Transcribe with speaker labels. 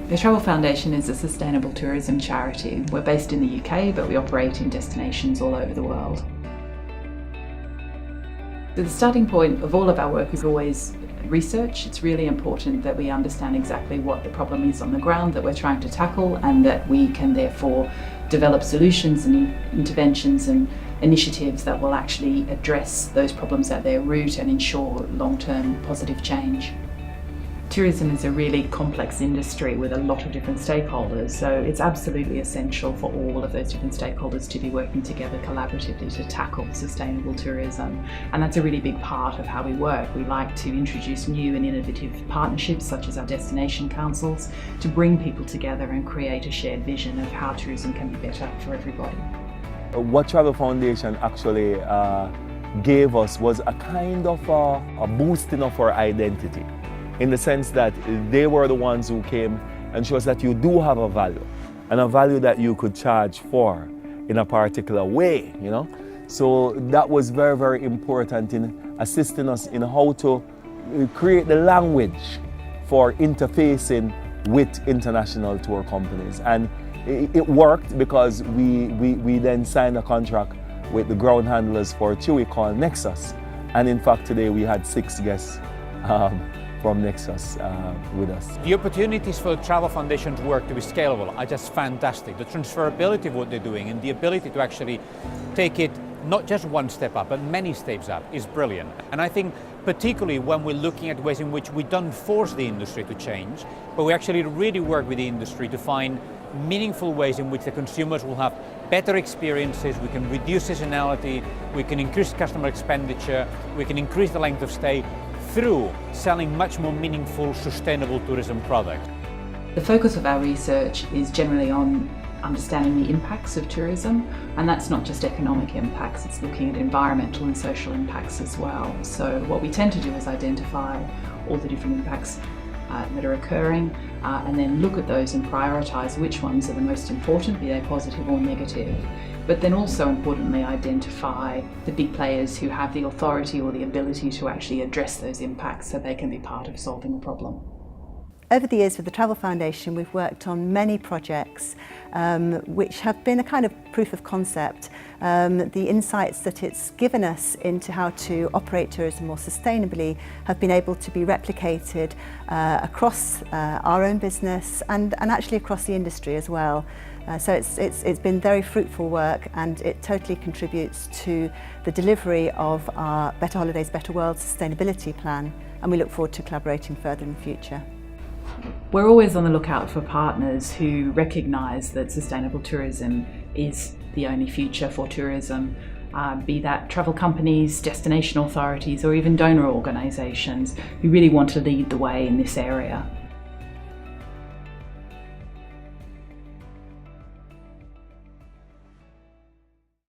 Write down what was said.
Speaker 1: The Travel Foundation is a sustainable tourism charity. We're based in the UK, but we operate in destinations all over the world. So the starting point of all of our work is always research. It's really important that we understand exactly what the problem is on the ground that we're trying to tackle, and that we can therefore develop solutions and interventions and initiatives that will actually address those problems at their root and ensure long-term positive change. Tourism is a really complex industry with a lot of different stakeholders, so it's absolutely essential for all of those different stakeholders to be working together collaboratively to tackle sustainable tourism. And that's a really big part of how we work. We like to introduce new and innovative partnerships, such as our destination councils, to bring people together and create a shared vision of how tourism can be better for everybody.
Speaker 2: What Travel Foundation actually gave us was a kind of a boosting of our identity, in the sense that they were the ones who came and showed us that you do have a value, and a value that you could charge for in a particular way, you know. So that was very, very important in assisting us in how to create the language for interfacing with international tour companies. And it worked, because we then signed a contract with the ground handlers for TUI called Nexus. And in fact, today we had 6 guests from Nexus with us.
Speaker 3: The opportunities for the Travel Foundation's work to be scalable are just fantastic. The transferability of what they're doing and the ability to actually take it not just one step up, but many steps up is brilliant. And I think particularly when we're looking at ways in which we don't force the industry to change, but we actually really work with the industry to find meaningful ways in which the consumers will have better experiences, we can reduce seasonality, we can increase customer expenditure, we can increase the length of stay through selling much more meaningful, sustainable tourism products.
Speaker 1: The focus of our research is generally on understanding the impacts of tourism, and that's not just economic impacts, it's looking at environmental and social impacts as well. So what we tend to do is identify all the different impacts that are occurring, and then look at those and prioritise which ones are the most important, be they positive or negative. But then also importantly identify the big players who have the authority or the ability to actually address those impacts so they can be part of solving the problem.
Speaker 4: Over the years with the Travel Foundation, we've worked on many projects which have been a kind of proof of concept. The insights that it's given us into how to operate tourism more sustainably have been able to be replicated across our own business and actually across the industry as well. So it's been very fruitful work, and it totally contributes to the delivery of our Better Holidays, Better World sustainability plan, and we look forward to collaborating further in the future.
Speaker 1: We're always on the lookout for partners who recognise that sustainable tourism is the only future for tourism, be that travel companies, destination authorities, or even donor organisations who really want to lead the way in this area.